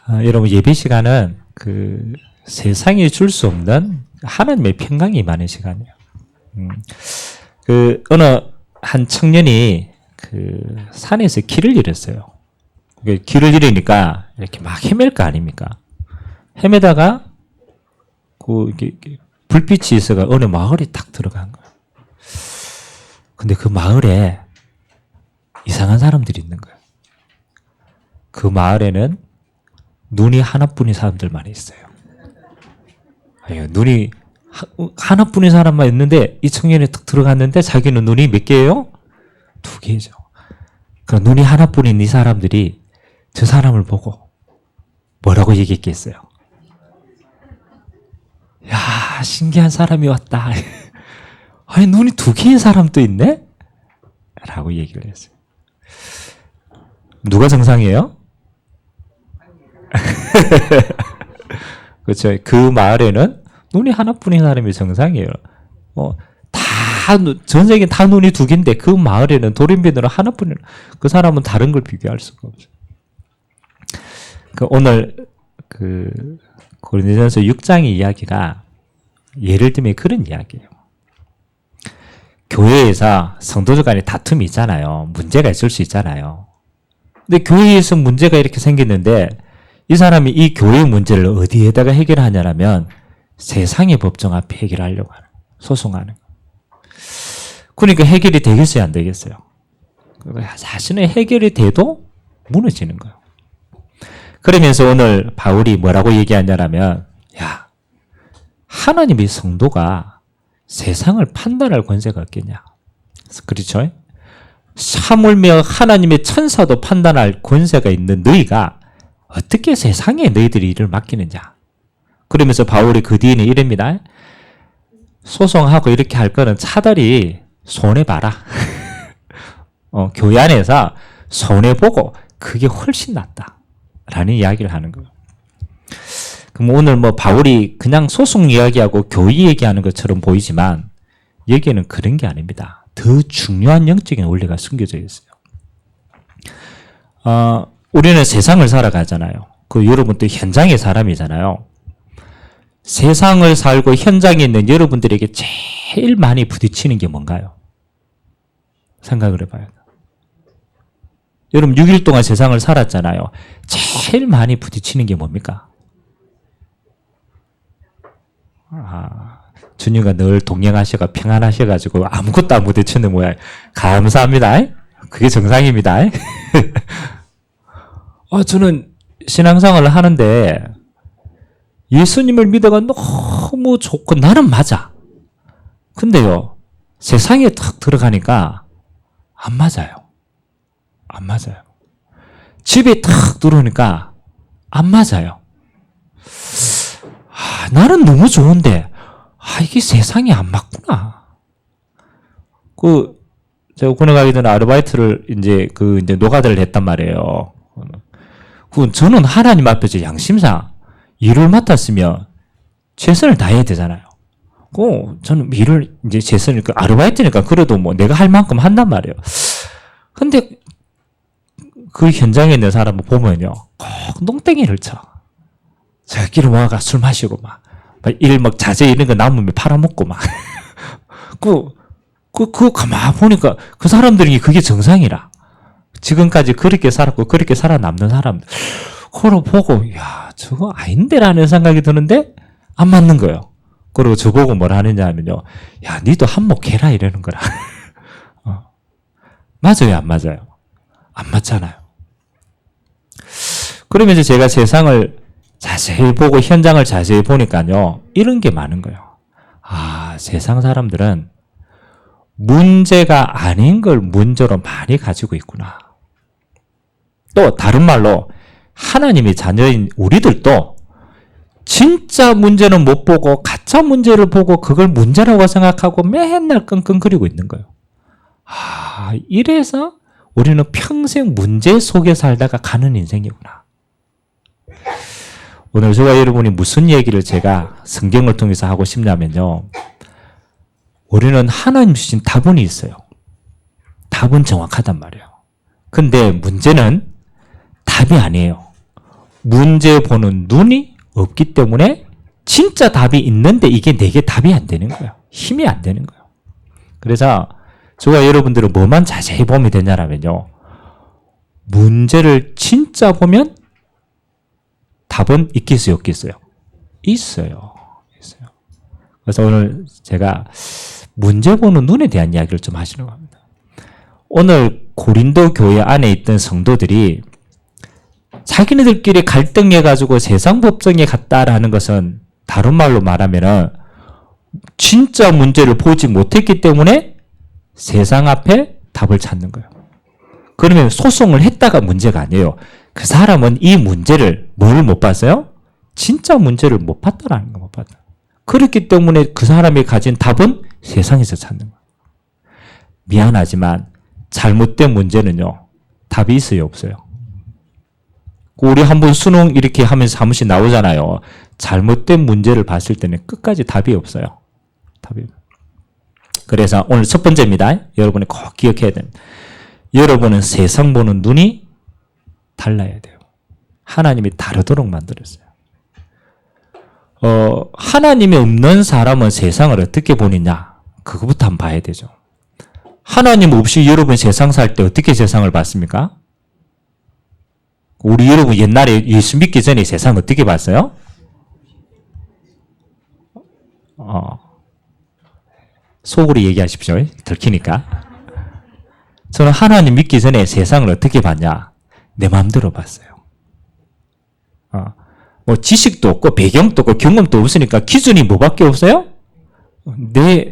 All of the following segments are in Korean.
여러분 예배 시간은 세상이 줄 수 없는 하나님의 평강이 많은 시간이에요. 어느 한 청년이 산에서 길을 잃었어요. 길을 잃으니까 이렇게 막 헤맬 거 아닙니까? 헤매다가 불빛이 있어가 어느 마을에 딱 들어간 거예요. 근데 그 마을에 이상한 사람들이 있는 거예요. 그 마을에는 눈이 하나뿐인 사람들만 있어요. 눈이 하나뿐인 사람만 있는데 이 청년이 딱 들어갔는데 자기는 눈이 몇 개예요? 2개죠. 그러니까 눈이 하나뿐인 이 사람들이 저 사람을 보고 뭐라고 얘기했겠어요? 야, 신기한 사람이 왔다. 아니, 눈이 2개인 사람도 있네? 라고 얘기를 했어요. 누가 정상이에요? 그렇죠. 그 마을에는 눈이 하나뿐인 사람이 정상이에요. 전 세계는 다 눈이 2개인데 그 마을에는 돌연변으로 하나뿐인, 그 사람은 다른 걸 비교할 수가 없어요. 오늘 고린도전서 6장의 이야기가 예를 들면 그런 이야기예요. 교회에서 성도들 간에 다툼이 있잖아요. 문제가 있을 수 있잖아요. 근데 교회에서 문제가 이렇게 생겼는데 이 사람이 이 교회의 문제를 어디에다가 해결하냐면 세상의 법정 앞에 해결하려고 하는, 소송하는 거. 그러니까 해결이 되겠어요, 안 되겠어요? 자신의 해결이 돼도 무너지는 거예요. 그러면서 오늘 바울이 뭐라고 얘기하냐면, 야, 하나님의 성도가 세상을 판단할 권세가 없겠냐? 그렇죠? 하물며 하나님의 천사도 판단할 권세가 있는 너희가 어떻게 세상에 너희들이 일을 맡기느냐? 그러면서 바울이 그 뒤에는 이럽니다. 소송하고 이렇게 할 거는 차라리 손해봐라. 교회 안에서 손해보고 그게 훨씬 낫다. 라는 이야기를 하는 거예요. 그럼 오늘 바울이 그냥 소송 이야기하고 교회 얘기하는 것처럼 보이지만 여기에는 그런 게 아닙니다. 더 중요한 영적인 원리가 숨겨져 있어요. 우리는 세상을 살아가잖아요. 여러분도 현장의 사람이잖아요. 세상을 살고 현장에 있는 여러분들에게 제일 많이 부딪히는 게 뭔가요? 생각을 해봐요. 여러분 6일 동안 세상을 살았잖아요. 제일 많이 부딪히는 게 뭡니까? 주님과 늘 동행하셔가 평안하셔가지고 아무것도 안 부딪히는 모양. 감사합니다. 그게 정상입니다. 저는 신앙생활을 하는데 예수님을 믿어가 너무 좋고 나는 맞아. 근데요, 세상에 탁 들어가니까 안 맞아요. 안 맞아요. 집에 탁 들어오니까 안 맞아요. 나는 너무 좋은데 이게 세상이 안 맞구나. 제가 군에 가기 전에 아르바이트를 이제 노가다를 했단 말이에요. 저는 하나님 앞에서 양심상 일을 맡았으면 최선을 다해야 되잖아요. 저는 일을 이제 최선을, 아르바이트니까 그래도 내가 할 만큼 한단 말이에요. 근데 그 현장에 있는 사람을 보면요, 꼭 농땡이를 쳐. 저끼리 모아가 술 마시고 자재 이런 거 남으면 팔아먹고 그거 가만 보니까 그 사람들이 그게 정상이라. 지금까지 그렇게 살았고 그렇게 살아남는 사람들. 그걸 보고, 야, 저거 아닌데라는 생각이 드는데 안 맞는 거예요. 그리고 저보고 뭘 하느냐 하면요, 야, 니도 한몫해라 이러는 거라. 맞아요, 안 맞아요? 안 맞잖아요. 그러면서 제가 세상을 자세히 보고 현장을 자세히 보니까요, 이런 게 많은 거예요. 세상 사람들은 문제가 아닌 걸 문제로 많이 가지고 있구나. 또 다른 말로 하나님의 자녀인 우리들도 진짜 문제는 못 보고 가짜 문제를 보고 그걸 문제라고 생각하고 맨날 끙끙거리고 있는 거예요. 이래서 우리는 평생 문제 속에 살다가 가는 인생이구나. 오늘 제가 여러분이 무슨 얘기를 제가 성경을 통해서 하고 싶냐면요, 우리는 하나님 주신 답은 있어요. 답은 정확하단 말이에요. 근데 문제는 답이 아니에요. 문제 보는 눈이 없기 때문에 진짜 답이 있는데 이게 내게 답이 안 되는 거예요. 힘이 안 되는 거예요. 그래서 제가 여러분들은 뭐만 자세히 보면 되냐면요. 문제를 진짜 보면 답은 있겠어요, 없겠어요? 있어요. 있어요. 그래서 오늘 제가 문제 보는 눈에 대한 이야기를 좀 하시려고 합니다. 오늘 고린도 교회 안에 있던 성도들이 자기네들끼리 갈등해가지고 세상 법정에 갔다라는 것은 다른 말로 말하면은 진짜 문제를 보지 못했기 때문에 세상 앞에 답을 찾는 거예요. 그러면 소송을 했다가 문제가 아니에요. 그 사람은 이 문제를 뭘 못 봤어요? 진짜 문제를 못 봤다라는 거 못 봤다. 그렇기 때문에 그 사람이 가진 답은 세상에서 찾는 거예요. 미안하지만 잘못된 문제는요. 답이 있어요, 없어요? 우리 한번 수능 이렇게 하면서 한 번씩 나오잖아요. 잘못된 문제를 봤을 때는 끝까지 답이 없어요. 답이. 그래서 오늘 첫 번째입니다. 여러분이 꼭 기억해야 됩니다. 여러분은 세상 보는 눈이 달라야 돼요. 하나님이 다르도록 만들었어요. 하나님이 없는 사람은 세상을 어떻게 보느냐? 그거부터 한번 봐야 되죠. 하나님 없이 여러분 세상 살 때 어떻게 세상을 봤습니까? 우리 여러분 옛날에 예수 믿기 전에 세상 어떻게 봤어요? 속으로 얘기하십시오. 들키니까. 저는 하나님 믿기 전에 세상을 어떻게 봤냐? 내 마음대로 봤어요. 뭐 지식도 없고 배경도 없고 경험도 없으니까 기준이 뭐밖에 없어요?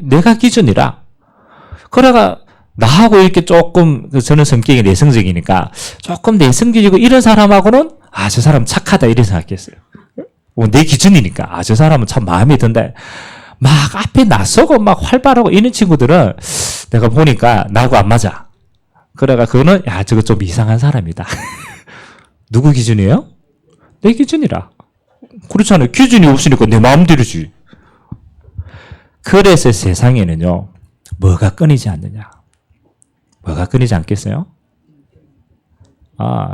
내가 기준이라. 그래가 나하고 이렇게 조금 저는 성격이 내성적이니까 조금 내성적이고 이런 사람하고는 저 사람 착하다 이런 생각했어요. 내 기준이니까 저 사람은 참 마음에 든다. 막 앞에 나서고 막 활발하고 이런 친구들은 내가 보니까 나하고 안 맞아. 그래가 그거는 저거 좀 이상한 사람이다. 누구 기준이에요? 내 기준이라. 그렇잖아요. 기준이 없으니까 내 마음대로지. 그래서 세상에는요. 뭐가 끊이지 않느냐. 뭐가 끊이지 않겠어요?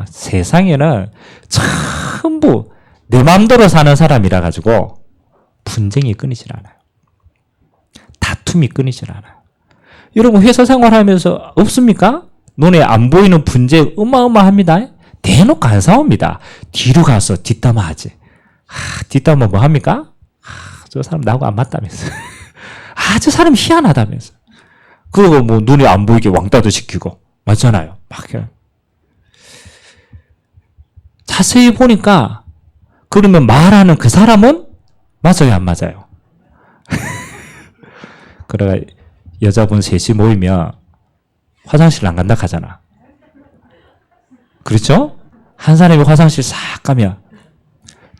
세상에는 전부 내 마음대로 사는 사람이라 가지고 분쟁이 끊이질 않아요. 다툼이 끊이질 않아요. 여러분 회사 생활하면서 없습니까? 눈에 안 보이는 분쟁 어마어마합니다. 대놓고 안 싸웁니다. 뒤로 가서 뒷담화 하지. 뒷담화 뭐 합니까? 저 사람 나하고 안 맞다면서. 저 사람 희한하다면서. 그리고 뭐 눈에 안 보이게 왕따도 시키고. 맞잖아요. 막. 자세히 보니까 그러면 말하는 그 사람은 맞아요, 안 맞아요? 그래가 여자분 셋이 모이면 화장실 안 간다 하잖아. 그렇죠? 한 사람이 화장실 싹 가면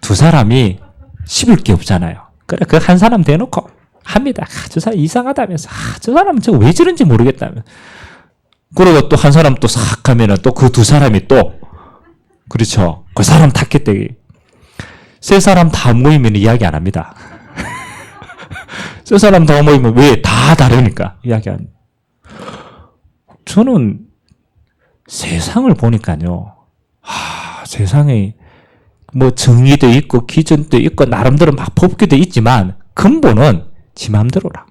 두 사람이 씹을 게 없잖아요. 그래, 그 한 사람 대놓고 합니다. 저 사람 이상하다면서. 저 사람은 저거 왜 저런지 모르겠다면서. 그리고 또 한 사람 또 싹 하면은 또 그 두 사람이 또, 그렇죠. 그 사람 탓겠대기. 세 사람 다 모이면 이야기 안 합니다. 세 사람 다 모이면 왜? 다 다르니까. 이야기 안. 저는 세상을 보니까요. 세상에 뭐 정의도 있고 기준도 있고 나름대로 막 법규도 있지만 근본은 지 마음대로라.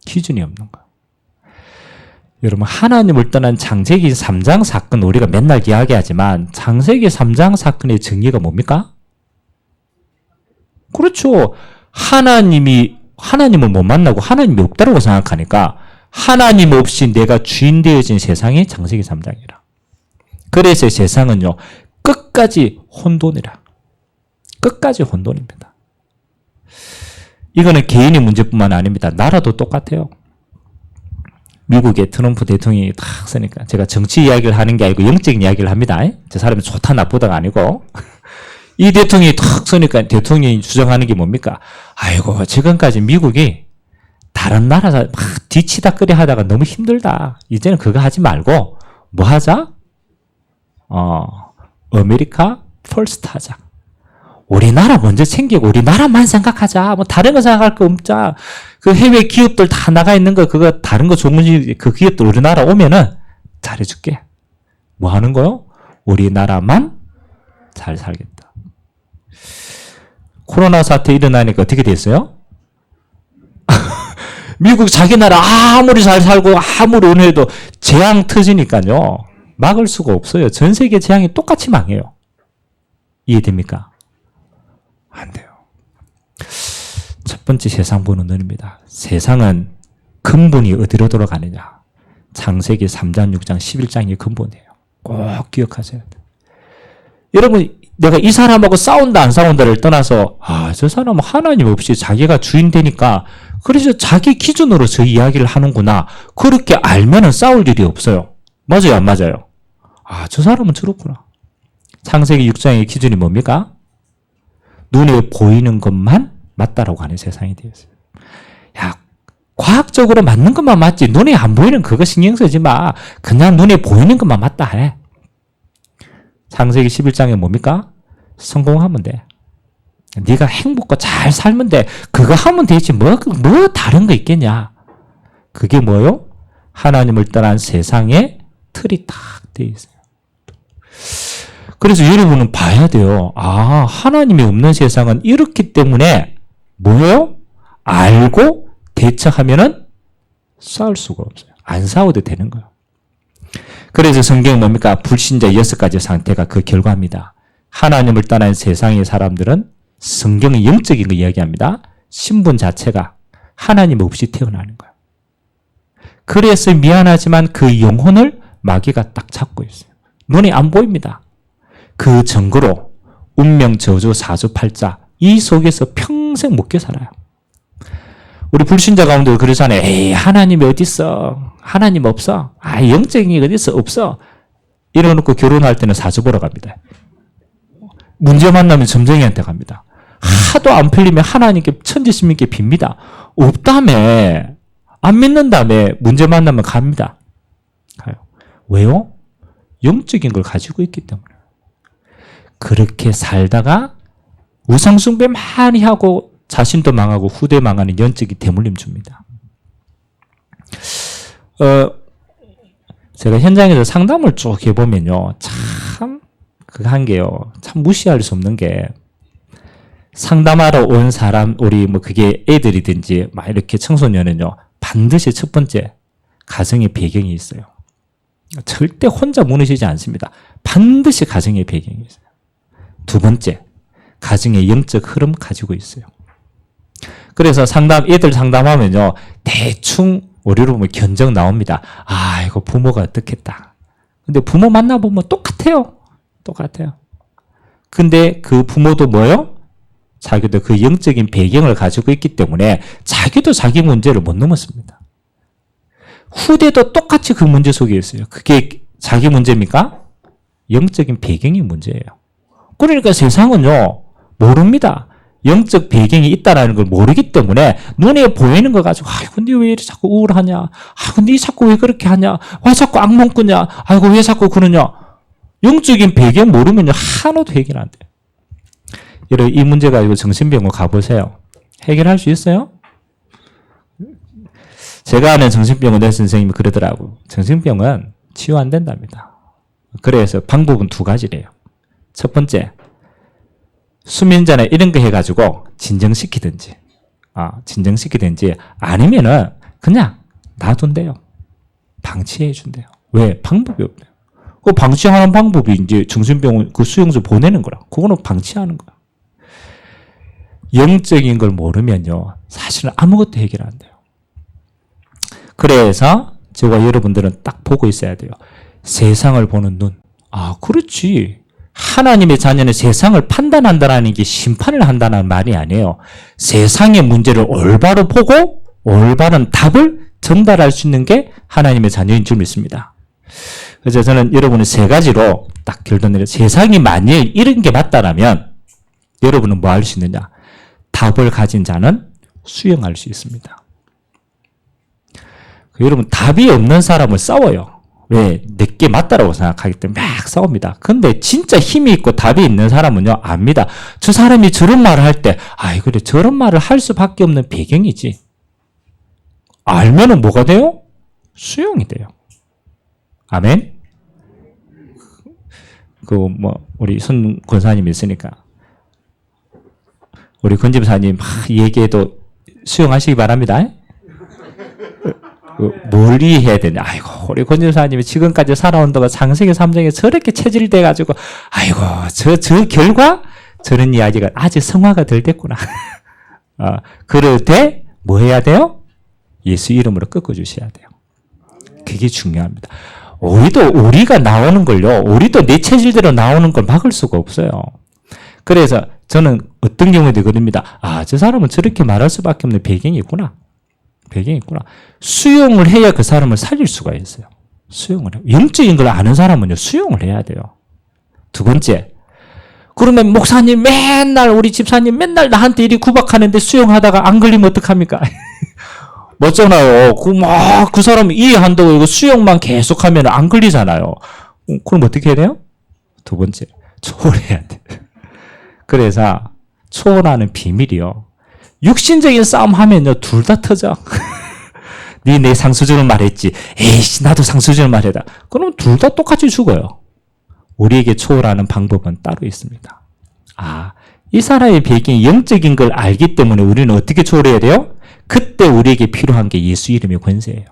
기준이 없는 거야. 여러분 하나님을 떠난 창세기 3장 사건 우리가 맨날 이야기하지만 창세기 3장 사건의 정의가 뭡니까? 그렇죠. 하나님을 못 만나고 하나님이 없다고 생각하니까 하나님 없이 내가 주인 되어진 세상이 창세기 3장이라. 그래서 세상은요. 끝까지 혼돈이라. 끝까지 혼돈입니다. 이거는 개인의 문제뿐만 아닙니다. 나라도 똑같아요. 미국의 트럼프 대통령이 딱 쓰니까 제가 정치 이야기를 하는 게 아니고 영적인 이야기를 합니다. 저 사람이 좋다 나쁘다가 아니고 이 대통령이 탁 쓰니까 대통령이 주장하는 게 뭡니까? 아이고 지금까지 미국이 다른 나라 막 뒤치다꺼리 하다가 너무 힘들다. 이제는 그거 하지 말고 뭐 하자? 아메리카 퍼스트 하자. 우리나라 먼저 챙기고 우리나라만 생각하자. 뭐 다른 거 생각할 거 없자. 그 해외 기업들 다 나가 있는 거 그거 다른 거 좋은 그 기업들 우리나라 오면은 잘해줄게. 뭐 하는 거요? 우리나라만 잘 살겠다. 코로나 사태 일어나니까 어떻게 됐어요? 미국 자기 나라 아무리 잘 살고 아무리 은혜도 재앙 터지니까요. 막을 수가 없어요. 전 세계 재앙이 똑같이 망해요. 이해됩니까? 안 돼요. 첫 번째 세상 보는 눈입니다. 세상은 근본이 어디로 돌아가느냐. 창세기 3장, 6장, 11장이 근본이에요. 꼭 기억하셔야 돼요. 여러분, 내가 이 사람하고 싸운다 안 싸운다를 떠나서 저 사람은 하나님 없이 자기가 주인 되니까 그래서 자기 기준으로 저 이야기를 하는구나. 그렇게 알면은 싸울 일이 없어요. 맞아요, 안 맞아요? 저 사람은 저렇구나. 창세기 6장의 기준이 뭡니까? 눈에 보이는 것만 맞다라고 하는 세상이 되었어요. 야, 과학적으로 맞는 것만 맞지. 눈에 안 보이는 그거 신경 쓰지 마. 그냥 눈에 보이는 것만 맞다 해. 창세기 11장에 뭡니까? 성공하면 돼. 네가 행복과 잘 살면 돼. 그거 하면 되지. 뭐 다른 거 있겠냐. 그게 뭐요? 하나님을 떠난 세상에 틀이 딱 되어 있어요. 그래서 여러분은 봐야 돼요. 하나님이 없는 세상은 이렇기 때문에 뭐예요? 알고 대처하면은 싸울 수가 없어요. 안 싸워도 되는 거예요. 그래서 성경은 뭡니까? 불신자 6가지 상태가 그 결과입니다. 하나님을 떠난 세상의 사람들은 성경의 영적인 거 이야기합니다. 신분 자체가 하나님 없이 태어나는 거예요. 그래서 미안하지만 그 영혼을 마귀가 딱 잡고 있어요. 눈에 안 보입니다. 그 증거로 운명, 저주, 사주팔자 이 속에서 평생 묶여 살아요. 우리 불신자 가운데 그러잖아요. 에이, 하나님이 어딨어? 하나님 없어? 영적인 게 어딨어? 없어? 이러놓고 결혼할 때는 사주 보러 갑니다. 문제 만나면 점쟁이한테 갑니다. 하도 안 풀리면 하나님께 천지신민께 빕니다. 없다며. 안 믿는다며. 문제 만나면 갑니다. 가요. 왜요? 영적인 걸 가지고 있기 때문에. 그렇게 살다가 우상숭배 많이 하고 자신도 망하고 후대 망하는 영적인 대물림 줍니다. 제가 현장에서 상담을 쭉 해보면요. 참, 한 게요. 참 무시할 수 없는 게, 상담하러 온 사람, 우리 그게 애들이든지, 막 이렇게 청소년은요, 반드시 첫 번째, 가정의 배경이 있어요. 절대 혼자 무너지지 않습니다. 반드시 가정의 배경이 있어요. 두 번째, 가정의 영적 흐름 가지고 있어요. 그래서 애들 상담하면요, 대충 우리로 보면 견적 나옵니다. 이거 부모가 어떻겠다. 근데 부모 만나보면 똑같아요. 똑같아요. 근데 그 부모도 뭐요? 자기도 그 영적인 배경을 가지고 있기 때문에 자기도 자기 문제를 못 넘었습니다. 후대도 똑같이 그 문제 속에 있어요. 그게 자기 문제입니까? 영적인 배경이 문제예요. 그러니까 세상은요, 모릅니다. 영적 배경이 있다는 걸 모르기 때문에 눈에 보이는 거 가지고 근데 왜 이렇게 자꾸 우울하냐? 근데 자꾸 왜 그렇게 하냐? 왜 자꾸 악몽 꾸냐? 왜 자꾸 그러냐? 영적인 배경 모르면요, 하나도 해결 안 돼요. 여러분, 이 문제 가지고 정신병원 가보세요. 해결할 수 있어요? 제가 아는 정신병원 의 선생님이 그러더라고요. 정신병은 치유 안 된답니다. 그래서 방법은 2가지래요. 첫 번째, 수면제나 이런 거 해가지고 진정시키든지 아니면은 그냥 놔둔대요. 방치해준대요. 왜? 방법이 없대요. 그 방치하는 방법이 이제 정신병원 그 수용소 보내는 거라. 그거는 방치하는 거야. 영적인 걸 모르면요, 사실은 아무것도 해결 안 돼요. 그래서 제가 여러분들은 딱 보고 있어야 돼요. 세상을 보는 눈. 그렇지. 하나님의 자녀는 세상을 판단한다는 게 심판을 한다는 말이 아니에요. 세상의 문제를 올바로 보고 올바른 답을 전달할 수 있는 게 하나님의 자녀인 줄 믿습니다. 그래서 저는 여러분은 3가지로 딱 결론 내려. 세상이 만일 이런 게 맞다라면 여러분은 뭐 할 수 있느냐? 답을 가진 자는 수용할 수 있습니다. 여러분, 답이 없는 사람을 싸워요. 왜? 내게 맞다라고 생각하기 때문에 막 싸웁니다. 근데 진짜 힘이 있고 답이 있는 사람은요, 압니다. 저 사람이 저런 말을 할 때, 그래, 저런 말을 할 수밖에 없는 배경이지. 알면은 뭐가 돼요? 수용이 돼요. 아멘? 우리 손 권사님이 있으니까. 우리 권집사님 얘기해도 수용하시기 바랍니다. 뭘 이해해야 되냐. 아이고, 우리 권집사님이 지금까지 살아온 동안 창세기 3장에 저렇게 체질돼가지고, 아이고, 저 결과? 저런 이야기가 아직 성화가 덜 됐구나. 그럴 때 뭐 해야 돼요? 예수 이름으로 꺾어주셔야 돼요. 그게 중요합니다. 우리가 나오는 걸요, 우리도 내 체질대로 나오는 걸 막을 수가 없어요. 그래서 저는 어떤 경우에도 그럽니다. 저 사람은 저렇게 말할 수밖에 없는 배경이 있구나. 수용을 해야 그 사람을 살릴 수가 있어요. 수용을 해요. 영적인 걸 아는 사람은요, 수용을 해야 돼요. 두 번째, 그러면 목사님 우리 집사님 맨날 나한테 이리 구박하는데 수용하다가 안 걸리면 어떡합니까? 맞잖아요. 그 사람 이해한다고 이거 수용만 계속하면 안 걸리잖아요. 그럼 어떻게 해야 돼요? 두 번째, 초월해야 돼. 그래서 초월하는 비밀이요. 육신적인 싸움 하면요, 둘 다 터져. 내 상수적으로 말했지. 에이씨, 나도 상수적으로 말했다. 그럼 둘 다 똑같이 죽어요. 우리에게 초월하는 방법은 따로 있습니다. 이 사람의 배경이 영적인 걸 알기 때문에 우리는 어떻게 초월해야 돼요? 그때 우리에게 필요한 게 예수 이름의 권세예요.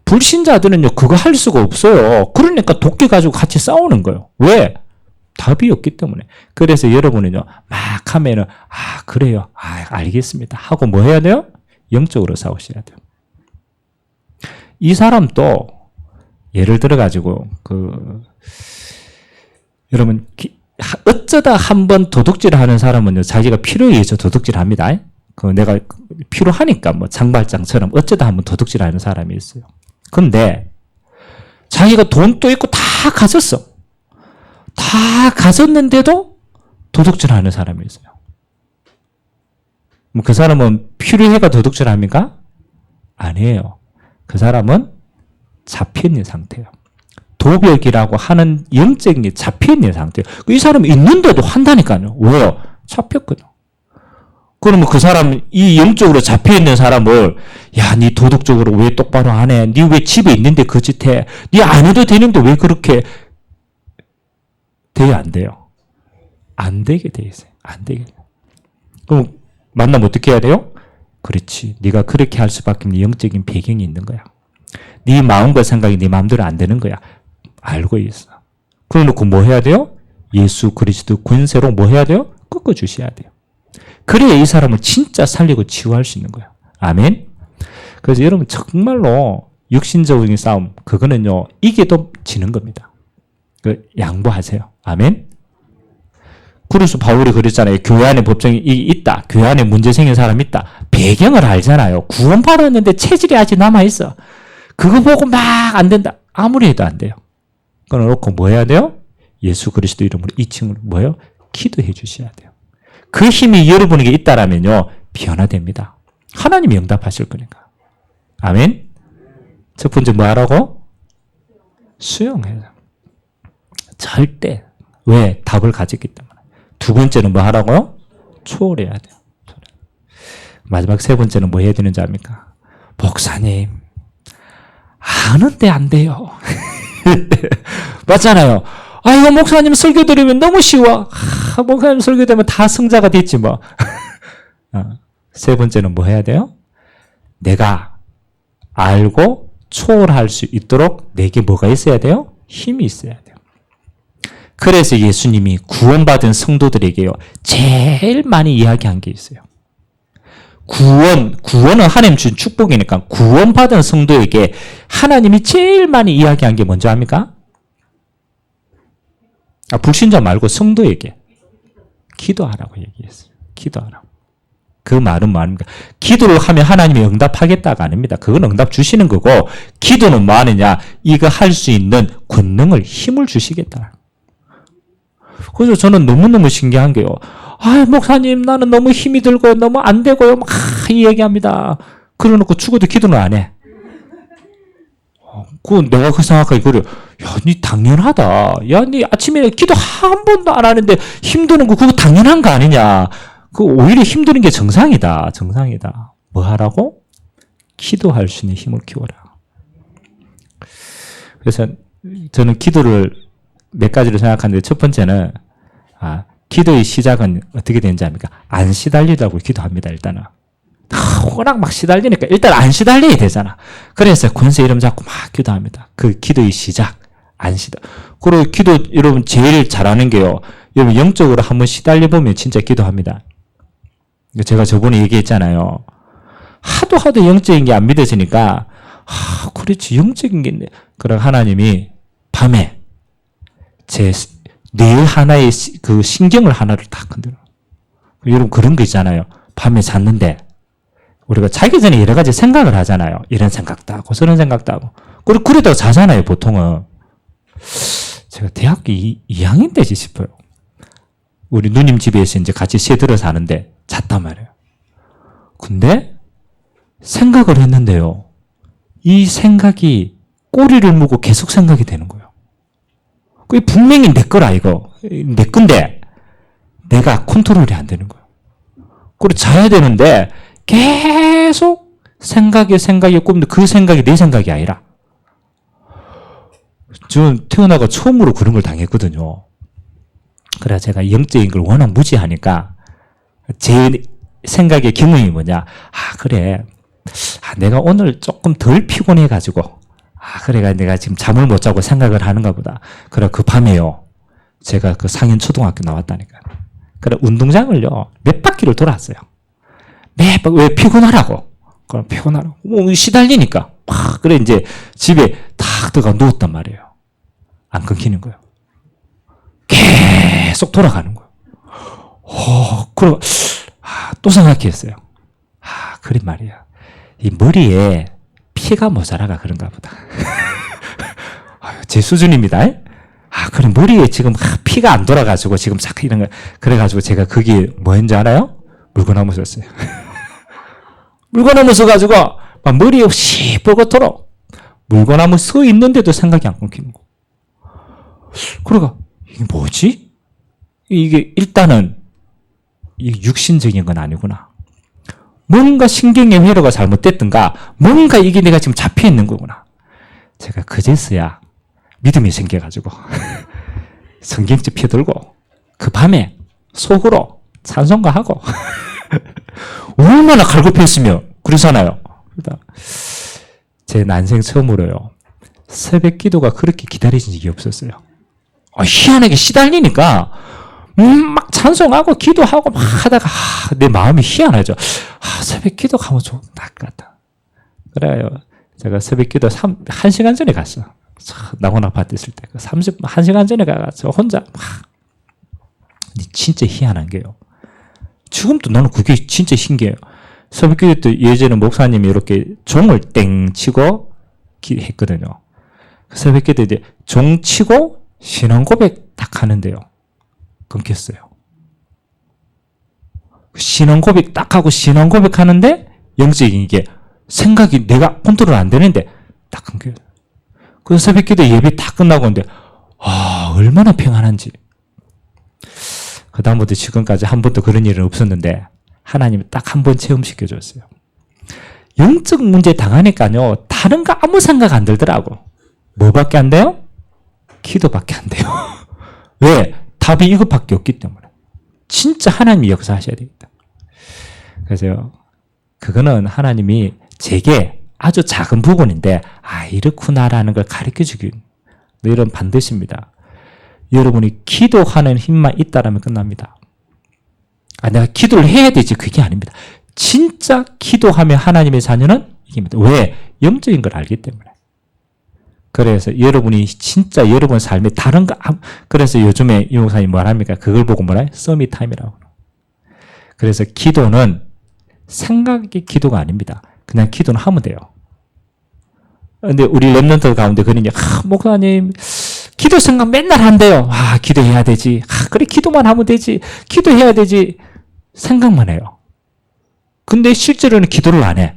불신자들은요, 그거 할 수가 없어요. 그러니까 도끼 가지고 같이 싸우는 거예요. 왜? 답이 없기 때문에. 그래서 여러분은요, 막 하면은, 그래요. 알겠습니다. 하고 뭐 해야 돼요? 영적으로 싸우셔야 돼요. 이 사람도, 예를 들어가지고, 여러분, 어쩌다 한번 도둑질 하는 사람은요, 자기가 필요에 의해서 도둑질 합니다. 내가 필요하니까, 장발장처럼 어쩌다 한번 도둑질 하는 사람이 있어요. 근데, 자기가 돈도 있고 다 가졌어. 다 가졌는데도 도둑질 하는 사람이 있어요. 그 사람은 필요해가 도둑질 합니까? 아니에요. 그 사람은 잡혀있는 상태예요. 도벽이라고 하는 영적인 게 잡혀있는 상태예요. 이 사람이 있는데도 한다니까요. 왜요? 잡혔거든. 그러면 그 사람, 이 영적으로 잡혀있는 사람을, 니 도덕적으로 왜 똑바로 안 해? 니 왜 집에 있는데 그 짓 해? 니 안 해도 되는데 왜 그렇게 돼요? 안 돼요? 안 되게 돼 있어요. 안 되게. 그럼 만나면 어떻게 해야 돼요? 그렇지. 네가 그렇게 할 수밖에 없는 영적인 배경이 있는 거야. 네 마음과 생각이 네 마음대로 안 되는 거야. 알고 있어. 그러놓고 뭐 해야 돼요? 예수 그리스도 권세로 뭐 해야 돼요? 꺾어주셔야 돼요. 그래야 이 사람을 진짜 살리고 치유할 수 있는 거예요. 아멘? 그래서 여러분 정말로 육신적인 싸움, 그거는요, 이게도 지는 겁니다. 양보하세요. 아멘? 그래서 바울이 그랬잖아요. 교회 안에 법정이 있다. 교회 안에 문제 생긴 사람이 있다. 배경을 알잖아요. 구원받았는데 체질이 아직 남아있어. 그거 보고 막 안 된다. 아무리 해도 안 돼요. 그래놓고 뭐 해야 돼요? 예수 그리스도 이름으로 2층으로 뭐예요? 기도해 주셔야 돼요. 그 힘이 여러분에게 있다라면요, 변화됩니다. 하나님이 응답하실 거니까. 아멘? 첫 번째 뭐 하라고? 수용해요. 절대. 왜? 답을 가졌기 때문에. 두 번째는 뭐 하라고요? 초월해야 돼요. 마지막 세 번째는 뭐 해야 되는지 압니까? 목사님, 아는데 안 돼요. 맞잖아요. 이거 목사님 설교 들으면 너무 쉬워. 목사님 설교 되면 다 성자가 됐지 뭐. 세 번째는 뭐 해야 돼요? 내가 알고 초월할 수 있도록 내게 뭐가 있어야 돼요? 힘이 있어야 돼요. 그래서 예수님이 구원받은 성도들에게요, 제일 많이 이야기한 게 있어요. 구원은 하나님 준 축복이니까 구원받은 성도에게 하나님이 제일 많이 이야기한 게 뭔지 압니까? 불신자 말고 성도에게 기도하라고 얘기했어요. 기도하라고. 그 말은 뭐합니까? 기도를 하면 하나님이 응답하겠다가 아닙니다. 그건 응답 주시는 거고, 기도는 뭐 하느냐? 이거 할 수 있는 권능을, 힘을 주시겠다. 그래서 저는 너무너무 신기한 게요. 목사님, 나는 너무 힘이 들고 너무 안 되고요. 막 이 얘기합니다. 그래 놓고 죽어도 기도는 안 해. 내가 그 생각하기 그래요. 니 당연하다. 니 아침에 기도 한 번도 안 하는데 힘드는 거 그거 당연한 거 아니냐. 오히려 힘드는 게 정상이다. 정상이다. 뭐 하라고? 기도할 수 있는 힘을 키워라. 그래서 저는 기도를 몇 가지로 생각하는데, 첫 번째는 기도의 시작은 어떻게 되는지 압니까? 안 시달리라고 기도합니다, 일단은. 워낙 막 시달리니까 일단 안 시달려야 되잖아. 그래서 권세 이름 잡고 막 기도합니다. 그 기도의 시작, 안 시달. 그리고 기도 여러분 제일 잘하는 게요. 여러분 영적으로 한번 시달려보면 진짜 기도합니다. 제가 저번에 얘기했잖아요. 하도 영적인 게 안 믿어지니까 그렇지 영적인 게 있네. 그럼 하나님이 밤에 제 뇌 하나의 그 신경을 하나를 딱 건드려. 여러분 그런 거 있잖아요. 밤에 잤는데 우리가 자기 전에 여러 가지 생각을 하잖아요. 이런 생각도 하고 저런 생각도 하고. 그리고 그러다가 자잖아요. 보통은. 제가 대학교 2학년 때지 싶어요. 우리 누님 집에서 이제 같이 새들어 사는데 잤단 말이에요. 근데 생각을 했는데요. 이 생각이 꼬리를 물고 계속 생각이 되는 거예요. 그게 분명히 내 거라 이거. 내 건데 내가 컨트롤이 안 되는 거예요. 그리고 자야 되는데 계속 생각이 꿈인데 그 생각이 내 생각이 아니라 저는 태어나고 처음으로 그런 걸 당했거든요. 그래서 제가 영적인 걸 워낙 무지하니까 제 생각의 경험이 뭐냐. 그래. 내가 오늘 조금 덜 피곤해가지고 그래가 내가 지금 잠을 못 자고 생각을 하는가 보다. 그래 그 밤에요. 제가 그 상현 초등학교 나왔다니까요. 그래 운동장을요. 몇 바퀴를 돌았어요. 왜 피곤하라고. 그럼 피곤하라고. 시달리니까. 그래 이제 집에 탁 들어가 누웠단 말이에요. 안 끊기는 거예요. 계속 돌아가는 거예요. 그리고 또 생각했어요. 그래 말이야. 이 머리에 피가 모자라가 그런가 보다. 제 수준입니다. 그래 머리에 지금 피가 안 돌아가지고 지금 자꾸 이런 거. 그래가지고 제가 거기에 뭐 했는지 알아요? 물건나무 썼어요. 물건나무 써가지고 막 머리에 시뻘겋도록 물건나무 서 있는데도 생각이 안 끊기는 거. 그러가 이게 뭐지? 이게 일단은 이게 육신적인 건 아니구나. 뭔가 신경의 회로가 잘못됐든가 뭔가 이게 내가 지금 잡혀 있는 거구나. 제가 그제서야 믿음이 생겨가지고 성경책 펴들고 그 밤에 속으로 찬송가 하고 얼마나 갈급했으면 그러잖아요. 제 난생 처음으로요. 새벽 기도가 그렇게 기다려진 적이 없었어요. 희한하게 시달리니까 막 찬송하고 기도하고 막 하다가 내 마음이 희한하죠. 새벽 기도하면 좋을 것 같다. 그래요. 제가 새벽 기도 1시간 전에 갔어. 낙원 아파트 있을 때 1시간 전에 가서 혼자 막 진짜 희한한 게요. 지금도 나는 그게 진짜 신기해요. 새벽 기도 때 예전에 목사님이 이렇게 종을 땡 치고 했거든요. 새벽 기도 때 종 치고 신앙 고백 딱 하는데요. 끊겼어요. 신앙 고백 딱 하고 신앙 고백 하는데 영적인 게 생각이 내가 컨트롤 안 되는데 딱 끊겨요. 그 새벽 기도 예배 다 끝나고 있는데 얼마나 평안한지. 그 다음부터 지금까지 한 번도 그런 일은 없었는데 하나님이 딱 한 번 체험시켜 줬어요. 영적 문제 당하니까요. 다른 거 아무 생각 안 들더라고. 뭐밖에 안 돼요? 기도밖에 안 돼요. 왜? 답이 이것밖에 없기 때문에. 진짜 하나님이 역사하셔야 되겠다. 그래서 그거는 하나님이 제게 아주 작은 부분인데 이렇구나라는 걸 가르쳐주기 이런 반드시입니다. 여러분이 기도하는 힘만 있다라면 끝납니다. 내가 기도를 해야 되지 그게 아닙니다. 진짜 기도하면 하나님의 자녀는 이깁니다. 왜? 영적인 걸 알기 때문에. 그래서 여러분이 진짜 여러분 삶에 다른 거 그래서 요즘에 이 목사님이 뭐랍니까? 그걸 보고 뭐라 해요? 서밋 타임이라고. 그래서 기도는 생각의 기도가 아닙니다. 그냥 기도는 하면 돼요. 근데 우리 랩런트 가운데 그런 게 목사님 기도 생각 맨날 한대요. 기도해야 되지. 그래 기도만 하면 되지. 기도해야 되지. 생각만 해요. 근데 실제로는 기도를 안 해.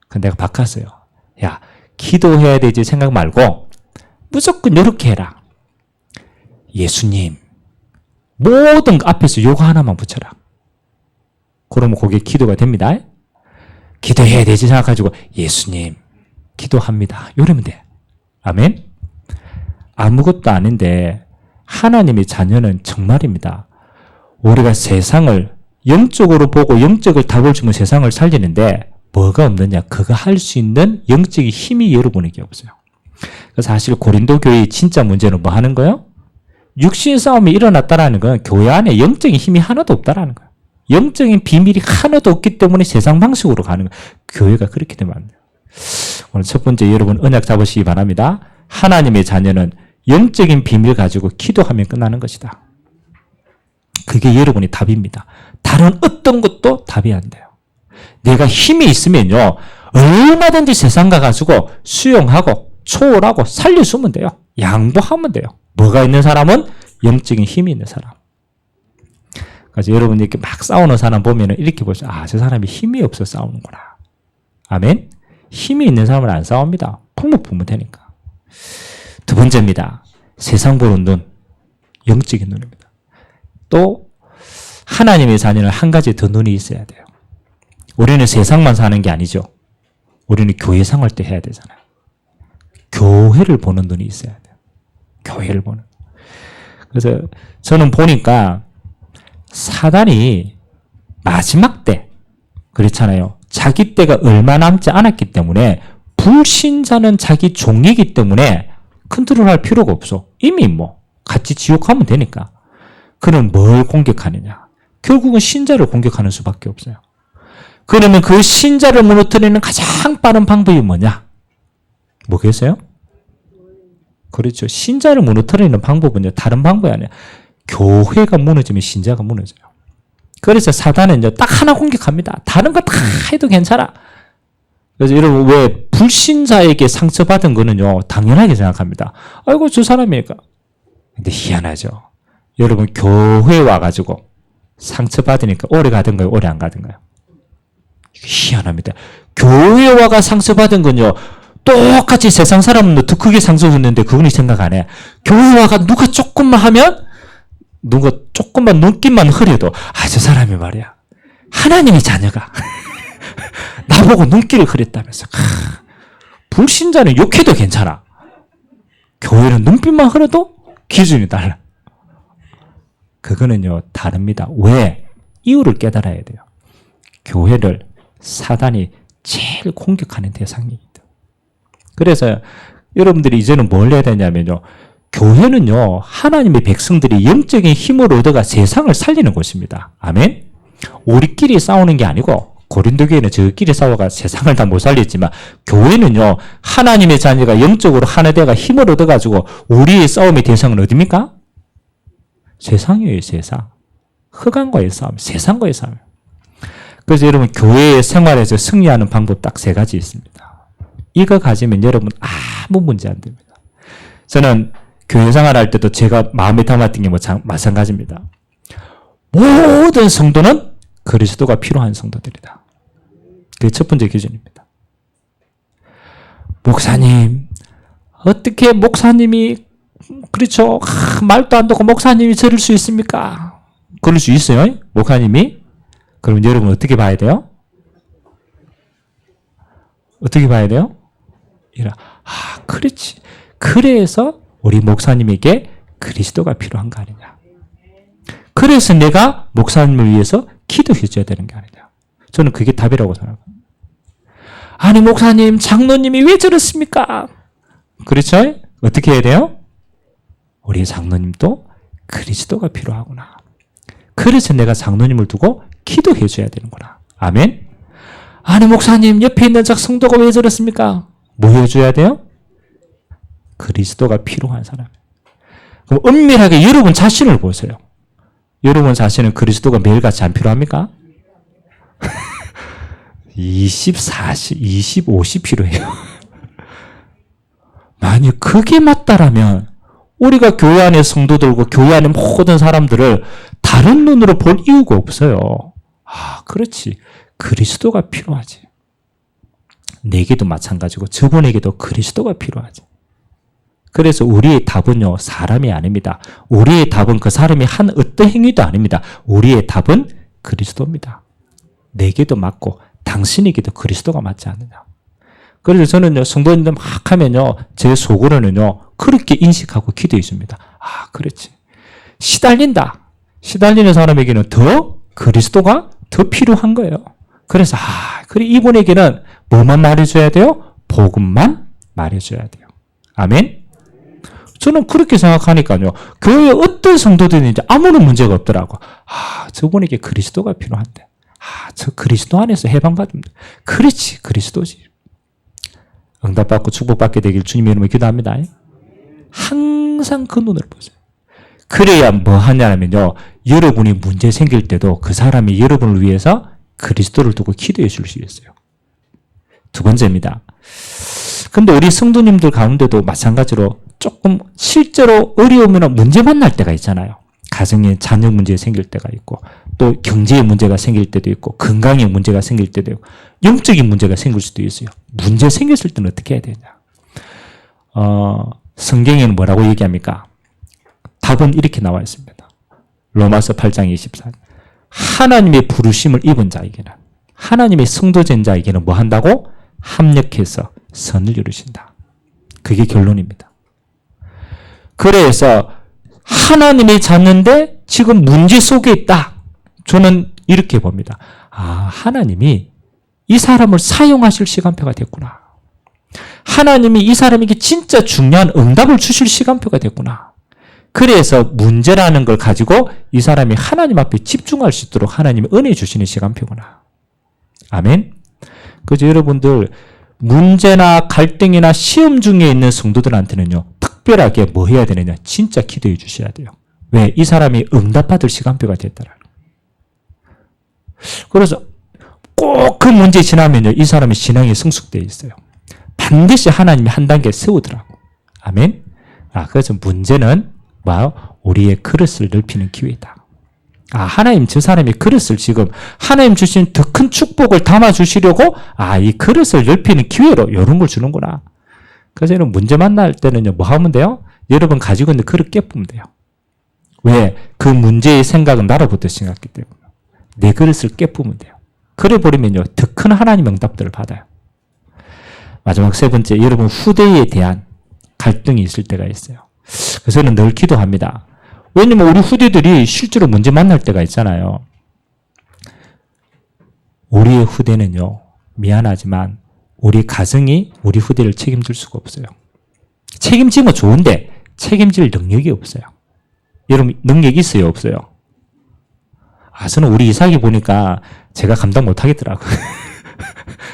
근데 내가 바꿨어요. 야, 기도해야 되지 생각 말고 무조건 이렇게 해라. 예수님. 모든 거 앞에서 요거 하나만 붙여라. 그러면 그게 기도가 됩니다. 기도해야 되지 생각가지고 예수님 기도합니다. 이러면 돼. 아멘. 아무것도 아닌데 하나님의 자녀는 정말입니다. 우리가 세상을 영적으로 보고 영적을 답을 주면 세상을 살리는데 뭐가 없느냐? 그거 할 수 있는 영적인 힘이 여러분에게 없어요. 그래서 사실 고린도 교회의 진짜 문제는 뭐 하는 거예요? 육신 싸움이 일어났다라는 건 교회 안에 영적인 힘이 하나도 없다라는 거예요. 영적인 비밀이 하나도 없기 때문에 세상 방식으로 가는 거예요. 교회가 그렇게 되면 안 돼요. 오늘 첫 번째 여러분 언약 잡으시기 바랍니다. 하나님의 자녀는 영적인 비밀 가지고 기도하면 끝나는 것이다. 그게 여러분의 답입니다. 다른 어떤 것도 답이 안 돼요. 내가 힘이 있으면요, 얼마든지 세상 가가지고 수용하고 초월하고 살려주면 돼요. 양보하면 돼요. 뭐가 있는 사람은 영적인 힘이 있는 사람. 그래서 여러분 이렇게 막 싸우는 사람 보면 이렇게 보시죠. 아, 저 사람이 힘이 없어 싸우는구나. 아멘? 힘이 있는 사람은 안 싸웁니다. 품목 보면 되니까. 두 번째입니다. 세상 보는 눈, 영적인 눈입니다. 또 하나님의 자녀는 한 가지 더 눈이 있어야 돼요. 우리는 세상만 사는 게 아니죠. 우리는 교회 생활 때 해야 되잖아요. 교회를 보는 눈이 있어야 돼요. 교회를 보는. 그래서 저는 보니까 사단이 마지막 때 그렇잖아요. 자기 때가 얼마 남지 않았기 때문에 불신자는 자기 종이기 때문에 컨트롤할 필요가 없어. 이미 뭐 같이 지옥 가면 되니까. 그는 뭘 공격하느냐? 결국은 신자를 공격하는 수밖에 없어요. 그러면 그 신자를 무너뜨리는 가장 빠른 방법이 뭐냐? 뭐겠어요? 그렇죠. 신자를 무너뜨리는 방법은요, 다른 방법이 아니에요. 교회가 무너지면 신자가 무너져요. 그래서 사단은 딱 하나 공격합니다. 다른 거 다 해도 괜찮아. 그래서 여러분, 왜 불신자에게 상처받은 거는요, 당연하게 생각합니다. 아이고, 저 사람이니까. 근데 희한하죠. 여러분, 교회 와가지고 상처받으니까 오래 가든가요, 오래 안 가든가요? 희한합니다. 교회 와가 상처받은 건요, 똑같이 세상 사람은 더 크게 상처줬는데 그분이 생각 안 해. 교회 와가 누가 조금만 하면, 누가 조금만 눈길만 흐려도, 아, 저 사람이 말이야. 하나님의 자녀가. 나보고 눈길을 흐렸다면서. 불신자는 욕해도 괜찮아. 교회는 눈빛만 흐려도 기준이 달라. 그거는요, 다릅니다. 왜? 이유를 깨달아야 돼요. 교회를 사단이 제일 공격하는 대상입니다. 그래서 여러분들이 이제는 뭘 해야 되냐면요. 교회는요, 하나님의 백성들이 영적인 힘을 얻어가 세상을 살리는 곳입니다. 아멘? 우리끼리 싸우는 게 아니고, 고린도 교회는 저끼리 싸워가 세상을 다 못 살렸지만, 교회는요, 하나님의 자녀가 영적으로 하나 되가 힘을 얻어가지고, 우리의 싸움의 대상은 어디입니까? 세상이에요, 세상. 흑암과의 싸움, 세상과의 싸움. 그래서 여러분, 교회 생활에서 승리하는 방법 딱 세 가지 있습니다. 이거 가지면 여러분 아무 문제 안 됩니다. 저는 교회 생활할 때도 제가 마음에 담았던 게 마찬가지입니다. 모든 성도는 그리스도가 필요한 성도들이다. 그게 첫 번째 기준입니다. 목사님, 어떻게 목사님이, 그렇죠, 말도 안 듣고 목사님이 저럴 수 있습니까? 그럴 수 있어요, 목사님이. 그럼 여러분 어떻게 봐야 돼요? 어떻게 봐야 돼요? 아, 그렇지. 그래서 우리 목사님에게 그리스도가 필요한 거 아니냐. 그래서 내가 목사님을 위해서 기도해 줘야 되는 게 아니냐. 저는 그게 답이라고 생각합니다. 아니, 목사님, 장로님이 왜 저렇습니까? 그렇죠? 어떻게 해야 돼요? 우리 장로님도 그리스도가 필요하구나. 그래서 내가 장로님을 두고 기도해 줘야 되는구나. 아멘? 아니, 목사님, 옆에 있는 저 성도가 왜 저렇습니까? 뭐 해줘야 돼요? 그리스도가 필요한 사람. 그럼 은밀하게 여러분 자신을 보세요. 여러분 자신은 그리스도가 매일같이 안 필요합니까? 20, 40, 20, 50 필요해요. 만약 그게 맞다라면 우리가 교회 안의 성도들과 교회 안의 모든 사람들을 다른 눈으로 볼 이유가 없어요. 아, 그렇지. 그리스도가 필요하지. 내게도 마찬가지고 저분에게도 그리스도가 필요하지. 그래서 우리의 답은요, 사람이 아닙니다. 우리의 답은 그 사람이 한 어떤 행위도 아닙니다. 우리의 답은 그리스도입니다. 내게도 맞고 당신에게도 그리스도가 맞지 않느냐. 그래서 저는요, 성도님들 막 하면요, 제 속으로는요, 그렇게 인식하고 기도해 줍니다. 아, 그렇지. 시달린다. 시달리는 사람에게는 더 그리스도가 더 필요한 거예요. 그래서 그래 이분에게는 뭐만 말해줘야 돼요? 복음만 말해줘야 돼요. 아멘? 저는 그렇게 생각하니까요. 교회에 어떤 성도들인지 아무런 문제가 없더라고. 저분에게 그리스도가 필요한데. 저 그리스도 안에서 해방받으면 돼. 그렇지, 그리스도지. 응답받고 축복받게 되길 주님의 이름으로 기도합니다. 항상 그 눈을 보세요. 그래야 뭐 하냐면요. 여러분이 문제 생길 때도 그 사람이 여러분을 위해서 그리스도를 두고 기도해 줄 수 있어요. 두 번째입니다. 근데 우리 성도님들 가운데도 마찬가지로 조금 실제로 어려우면 문제 만날 때가 있잖아요. 가정에 자녀 문제 생길 때가 있고 또 경제의 문제가 생길 때도 있고 건강의 문제가 생길 때도 있고 영적인 문제가 생길 수도 있어요. 문제 생겼을 때는 어떻게 해야 되냐? 성경에는 뭐라고 얘기합니까? 답은 이렇게 나와 있습니다. 로마서 8장 24절. 하나님의 부르심을 입은 자에게는 하나님의 성도된 자에게는 뭐 한다고? 합력해서 선을 이루신다. 그게 결론입니다. 그래서 하나님의 자녀인데 지금 문제 속에 있다. 저는 이렇게 봅니다. 하나님이 이 사람을 사용하실 시간표가 됐구나. 하나님이 이 사람에게 진짜 중요한 응답을 주실 시간표가 됐구나. 그래서 문제라는 걸 가지고 이 사람이 하나님 앞에 집중할 수 있도록 하나님이 은혜 주시는 시간표구나. 아멘. 그래서 여러분들 문제나 갈등이나 시험 중에 있는 성도들한테는요. 특별하게 뭐 해야 되느냐. 진짜 기도해 주셔야 돼요. 왜? 이 사람이 응답받을 시간표가 됐다라는 거예요. 그래서 꼭 그 문제 지나면요. 이 사람의 신앙이 성숙되어 있어요. 반드시 하나님이 한 단계 세우더라고. 아멘. 그래서 문제는 뭐요? 우리의 그릇을 넓히는 기회다. 하나님 저 사람이 그릇을 지금 하나님 주신 더 큰 축복을 담아주시려고 이 그릇을 넓히는 기회로 이런 걸 주는구나. 그래서 이런 문제 만날 때는요. 뭐 하면 돼요? 여러분 가지고 있는 그릇 깨부면 돼요. 왜? 그 문제의 생각은 나로부터 생각했기 때문에. 내 그릇을 깨부면 돼요. 그래 버리면요. 더 큰 하나님 응답들을 받아요. 마지막 세 번째, 여러분 후대에 대한 갈등이 있을 때가 있어요. 그래서 저는 늘 기도합니다. 왜냐면 우리 후대들이 실제로 문제 만날 때가 있잖아요. 우리의 후대는요. 미안하지만 우리 가정이 우리 후대를 책임질 수가 없어요. 책임지면 좋은데 책임질 능력이 없어요. 여러분 능력이 있어요? 없어요? 저는 우리 이삭이 보니까 제가 감당 못하겠더라고요.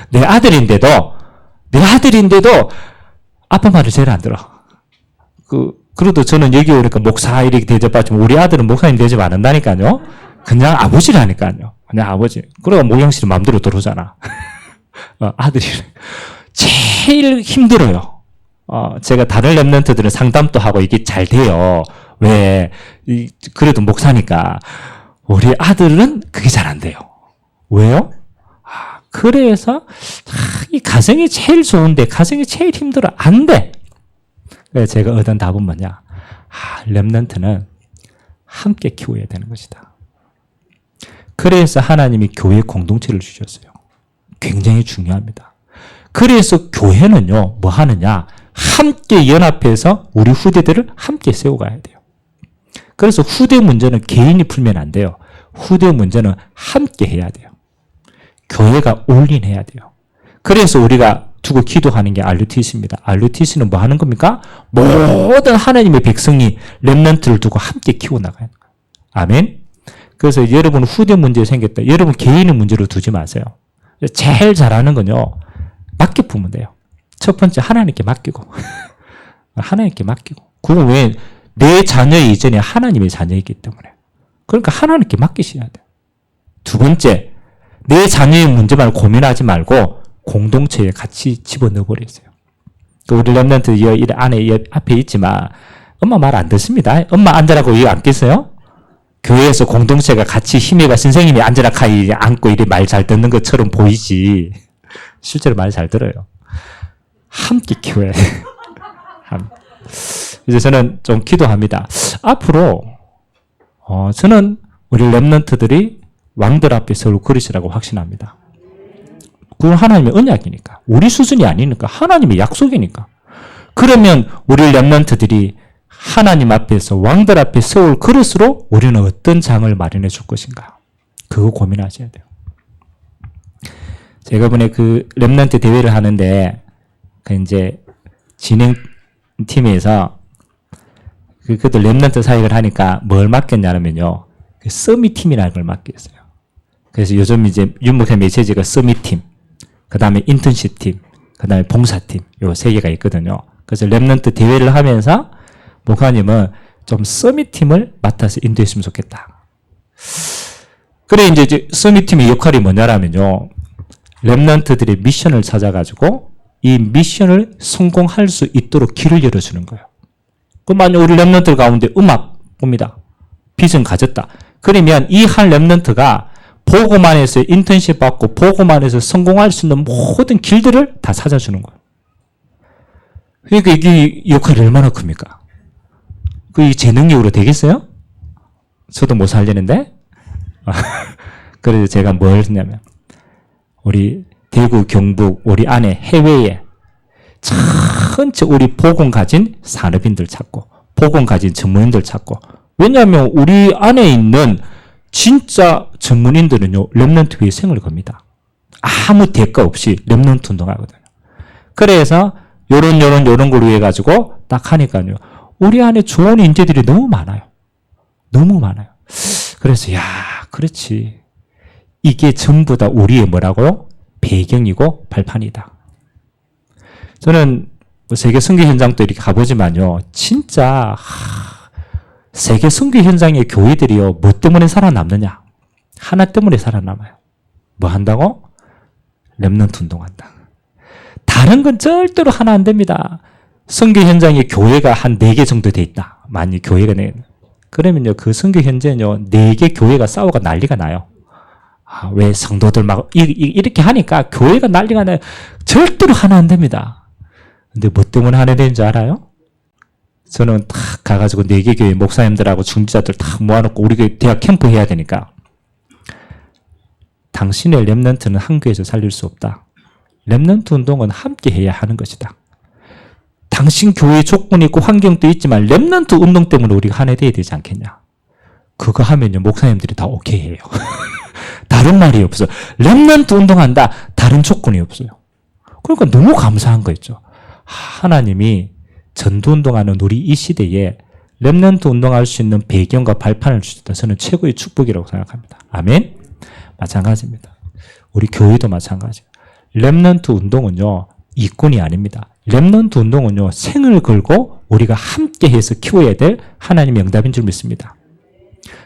내 아들인데도 아빠 말을 제일 안 들어. 그래도 저는 여기 오니까 목사 이렇게 대접받지만 우리 아들은 목사님 대접 안 한다니까요. 그냥 아버지라니까요. 그냥 아버지. 그러고 목양실이 마음대로 들어오잖아. 아들이 제일 힘들어요. 제가 다른 랩런트들은 상담도 하고 이게 잘 돼요. 왜? 그래도 목사니까. 우리 아들은 그게 잘 안 돼요. 왜요? 그래서 이 가정이 제일 좋은데 가정이 제일 힘들어. 안 돼. 그래서 제가 얻은 답은 뭐냐? 렘넌트는 함께 키워야 되는 것이다. 그래서 하나님이 교회 공동체를 주셨어요. 굉장히 중요합니다. 그래서 교회는요, 뭐 하느냐? 함께 연합해서 우리 후대들을 함께 세워가야 돼요. 그래서 후대 문제는 개인이 풀면 안 돼요. 후대 문제는 함께 해야 돼요. 교회가 올인해야 돼요. 그래서 우리가 두고 기도하는 게 RUTC입니다. RUTC는 뭐 하는 겁니까? 모든 하나님의 백성이 렘넌트를 두고 함께 키워나가는 거예요. 아멘? 그래서 여러분 후대 문제 생겼다. 여러분 개인의 문제로 두지 마세요. 제일 잘하는 건요. 맡겨보면 돼요. 첫 번째 하나님께 맡기고 하나님께 맡기고 그건 왜? 내 자녀 이전에 하나님의 자녀이기 때문에. 그러니까 하나님께 맡기셔야 돼요. 두 번째, 내 자녀의 문제만 고민하지 말고 공동체에 같이 집어넣어버렸어요. 우리 렘넌트 이 안에 이 앞에 있지만 엄마 말 안 듣습니다. 엄마 앉으라고 이거 안 깼어요? 교회에서 공동체가 같이 힘에가 선생님이 앉으라 카이 앉고 이래 말 잘 듣는 것처럼 보이지. 실제로 말 잘 들어요. 함께 키워야 돼요. 이제 저는 좀 기도합니다. 앞으로 저는 우리 렘넌트들이 왕들 앞에 서로 그리시라고 확신합니다. 그건 하나님의 언약이니까. 우리 수준이 아니니까. 하나님의 약속이니까. 그러면 우리 렘넌트들이 하나님 앞에서 왕들 앞에 세울 그릇으로 우리는 어떤 장을 마련해 줄 것인가? 그거 고민하셔야 돼요. 제가 이번에 그 렘넌트 대회를 하는데 그 이제 진행팀에서 그것도 렘넌트 사역을 하니까 뭘 맡겼냐면요. 그 서밋팀이라는 걸 맡겼어요. 그래서 요즘 이제 윤목회 메시지가 서밋팀, 그 다음에 인턴십팀, 그 다음에 봉사팀, 요 세 개가 있거든요. 그래서 렘넌트 대회를 하면서 목사님은 좀 서밋팀을 맡아서 인도했으면 좋겠다. 그래, 이제 서밋팀의 역할이 뭐냐라면요. 렘넌트들의 미션을 찾아가지고 이 미션을 성공할 수 있도록 길을 열어주는 거예요. 그럼 만약 우리 렘넌트 가운데 음악 봅니다. 비전 가졌다. 그러면 이 한 렘넌트가 보고만 해서 인턴십 받고 보고만 해서 성공할 수 있는 모든 길들을 다 찾아주는 거예요. 그러니까 이게 역할이 얼마나 큽니까? 그 제 능력으로 되겠어요? 저도 못 살리는데? 그래서 제가 뭘 했냐면 우리 대구, 경북, 우리 안에 해외에 전체 우리 복음 가진 산업인들 찾고 복음 가진 전문인들 찾고 왜냐하면 우리 안에 있는 진짜 전문인들은요 렘넌트 위에 생을 겁니다. 아무 대가 없이 렘넌트 운동하거든요. 그래서 요런 걸 위해 가지고 딱 하니까요 우리 안에 좋은 인재들이 너무 많아요. 너무 많아요. 그래서 야 그렇지 이게 전부 다 우리의 뭐라고요? 배경이고 발판이다. 저는 세계 선교 현장도 이렇게 가보지만요 진짜 세계 선교 현장의 교회들이요 뭐 때문에 살아남느냐? 하나 때문에 살아남아요. 뭐 한다고? 렘넌트 운동한다. 다른 건 절대로 하나 안 됩니다. 선교 현장에 교회가 한 4개 정도 돼 있다. 만약 교회가 그러면요 그 선교 현장은요 4개 교회가 싸우고 난리가 나요. 왜 성도들 막 이렇게 하니까 교회가 난리가 나요. 절대로 하나 안 됩니다. 근데 뭐 때문에 하나 되는 줄 알아요? 저는 딱 가가지고 4개 교회 목사님들하고 중지자들 딱 모아놓고 우리 대학 캠프 해야 되니까 당신의 렘넌트는 한 교회에서 살릴 수 없다. 렘넌트 운동은 함께 해야 하는 것이다. 당신 교회 조건이 있고 환경도 있지만 렘넌트 운동 때문에 우리가 하나 돼야 되지 않겠냐. 그거 하면요 목사님들이 다 오케이 해요. 다른 말이 없어요. 렘넌트 운동한다. 다른 조건이 없어요. 그러니까 너무 감사한 거 있죠. 하나님이 전도운동하는 우리 이 시대에 렘넌트 운동할 수 있는 배경과 발판을 주셨다. 저는 최고의 축복이라고 생각합니다. 아멘? 마찬가지입니다. 우리 교회도 마찬가지예요. 렘넌트 운동은요. 이권이 아닙니다. 렘넌트 운동은요. 생을 걸고 우리가 함께 해서 키워야 될 하나님의 응답인 줄 믿습니다.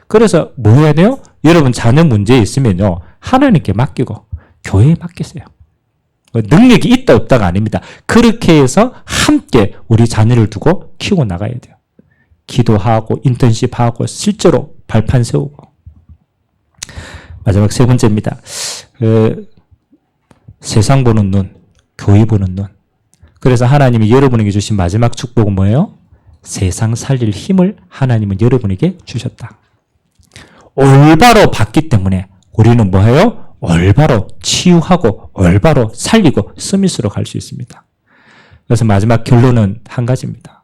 그래서 뭐 해야 돼요? 여러분 자녀 문제 있으면요. 하나님께 맡기고 교회에 맡기세요. 능력이 있다 없다가 아닙니다. 그렇게 해서 함께 우리 자녀를 두고 키우고 나가야 돼요. 기도하고 인턴십하고 실제로 발판 세우고. 마지막 3번째입니다. 세상 보는 눈, 교회 보는 눈. 그래서 하나님이 여러분에게 주신 마지막 축복은 뭐예요? 세상 살릴 힘을 하나님은 여러분에게 주셨다. 올바로 봤기 때문에 우리는 뭐예요? 올바로 치유하고 올바로 살리고 서밋으로 갈 수 있습니다. 그래서 마지막 결론은 한 가지입니다.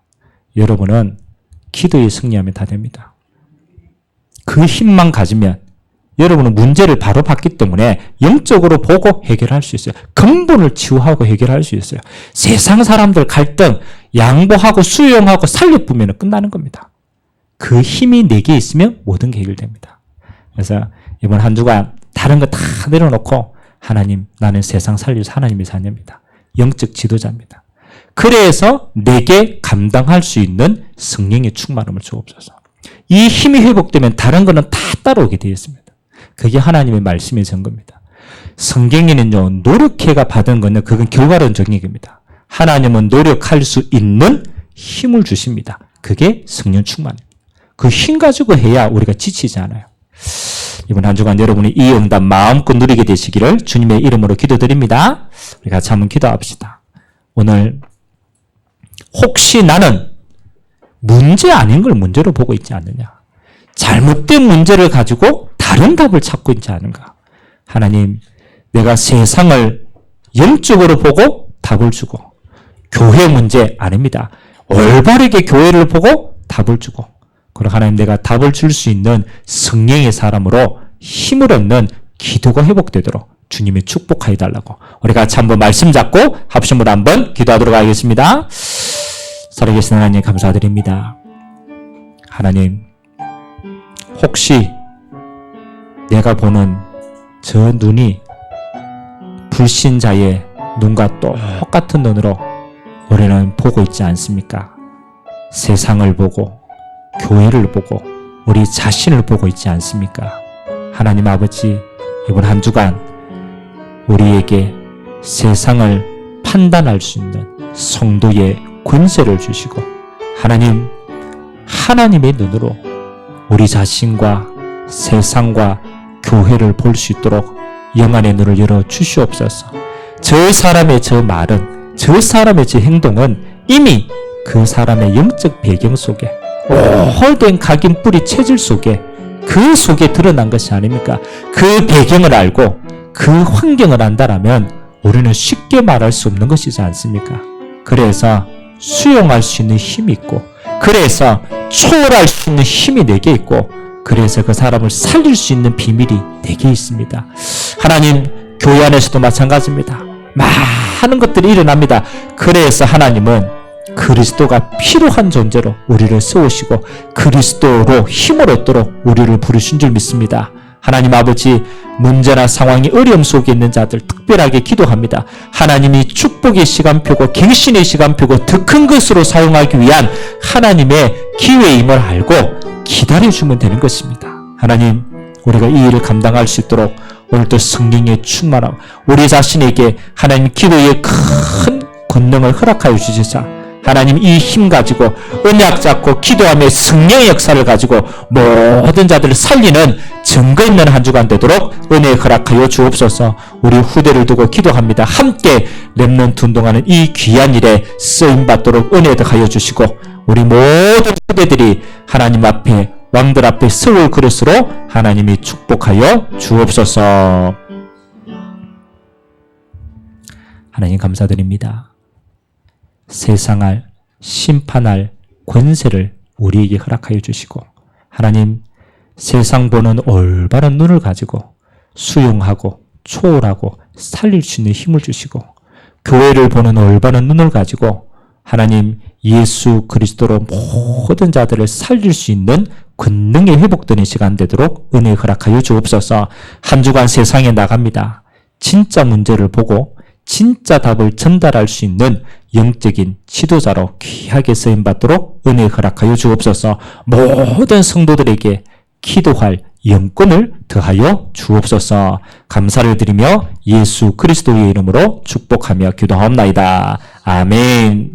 여러분은 기도에 승리하면 다 됩니다. 그 힘만 가지면 여러분은 문제를 바로 봤기 때문에 영적으로 보고 해결할 수 있어요. 근본을 치유하고 해결할 수 있어요. 세상 사람들 갈등 양보하고 수용하고 살려보면 끝나는 겁니다. 그 힘이 내게 있으면 모든 게 해결됩니다. 그래서 이번 한 주간 다른 거 다 내려놓고 하나님 나는 세상 살릴 하나님의 자녀입니다. 영적 지도자입니다. 그래서 내게 감당할 수 있는 성령의 충만함을 주옵소서. 이 힘이 회복되면 다른 거는 다 따라오게 되어 있습니다. 그게 하나님의 말씀의 증거입니다. 성경에는요 노력해가 받은 거는 그건 결과론적인 얘기입니다. 하나님은 노력할 수 있는 힘을 주십니다. 그게 성령 충만입니다. 그 힘 가지고 해야 우리가 지치지 않아요. 이번 한 주간 여러분이 이 응답 마음껏 누리게 되시기를 주님의 이름으로 기도드립니다. 우리 같이 한번 기도합시다. 오늘 혹시 나는 문제 아닌 걸 문제로 보고 있지 않느냐? 잘못된 문제를 가지고 다른 답을 찾고 있지 않은가? 하나님, 내가 세상을 영적으로 보고 답을 주고 교회 문제 아닙니다. 올바르게 교회를 보고 답을 주고, 그리고 하나님 내가 답을 줄 수 있는 성령의 사람으로 힘을 얻는 기도가 회복되도록 주님이 축복하여 달라고 우리 같이 한번 말씀 잡고 합심으로 한번 기도하도록 하겠습니다. 살아계신 하나님 감사드립니다. 하나님, 혹시 내가 보는 저 눈이 불신자의 눈과 똑같은 눈으로 우리는 보고 있지 않습니까? 세상을 보고 교회를 보고 우리 자신을 보고 있지 않습니까? 하나님 아버지, 이번 한 주간 우리에게 세상을 판단할 수 있는 성도의 권세를 주시고, 하나님, 하나님의 눈으로 우리 자신과 세상과 교회를 볼 수 있도록 영안의 눈을 열어 주시옵소서. 저 사람의 저 말은, 저 사람의 저 행동은 이미 그 사람의 영적 배경 속에 오래된 각인 뿌리 체질 속에 그 속에 드러난 것이 아닙니까? 그 배경을 알고 그 환경을 안다라면 우리는 쉽게 말할 수 없는 것이지 않습니까? 그래서 수용할 수 있는 힘이 있고, 그래서 초월할 수 있는 힘이 내게 있고, 그래서 그 사람을 살릴 수 있는 비밀이 내게 있습니다. 하나님, 교회 안에서도 마찬가지입니다. 많은 것들이 일어납니다. 그래서 하나님은 그리스도가 필요한 존재로 우리를 세우시고 그리스도로 힘을 얻도록 우리를 부르신 줄 믿습니다. 하나님 아버지, 문제나 상황이 어려움 속에 있는 자들 특별하게 기도합니다. 하나님이 축복의 시간표고 갱신의 시간표고 더 큰 것으로 사용하기 위한 하나님의 기회임을 알고 기다려주면 되는 것입니다. 하나님, 우리가 이 일을 감당할 수 있도록 오늘도 성령의 충만함, 우리 자신에게 하나님 기도의 큰 권능을 허락하여 주시사 하나님 이 힘 가지고 언약 잡고 기도하며 성령의 역사를 가지고 모든 자들을 살리는 증거 있는 한 주간 되도록 은혜 허락하여 주옵소서. 우리 후대를 두고 기도합니다. 함께 렘넌트 운동하는 이 귀한 일에 쓰임받도록 은혜 더하여 주시고, 우리 모든 후대들이 하나님 앞에 왕들 앞에 서울 그릇으로 하나님이 축복하여 주옵소서. 하나님 감사드립니다. 세상을 심판할 권세를 우리에게 허락하여 주시고, 하나님, 세상 보는 올바른 눈을 가지고 수용하고 초월하고 살릴 수 있는 힘을 주시고, 교회를 보는 올바른 눈을 가지고 하나님 예수 그리스도로 모든 자들을 살릴 수 있는 권능이 회복되는 시간 되도록 은혜 허락하여 주옵소서. 한 주간 세상에 나갑니다. 진짜 문제를 보고 진짜 답을 전달할 수 있는 영적인 지도자로 귀하게 쓰임받도록 은혜 허락하여 주옵소서. 모든 성도들에게 기도할 영권을 더하여 주옵소서. 감사를 드리며 예수 그리스도의 이름으로 축복하며 기도하옵나이다. 아멘.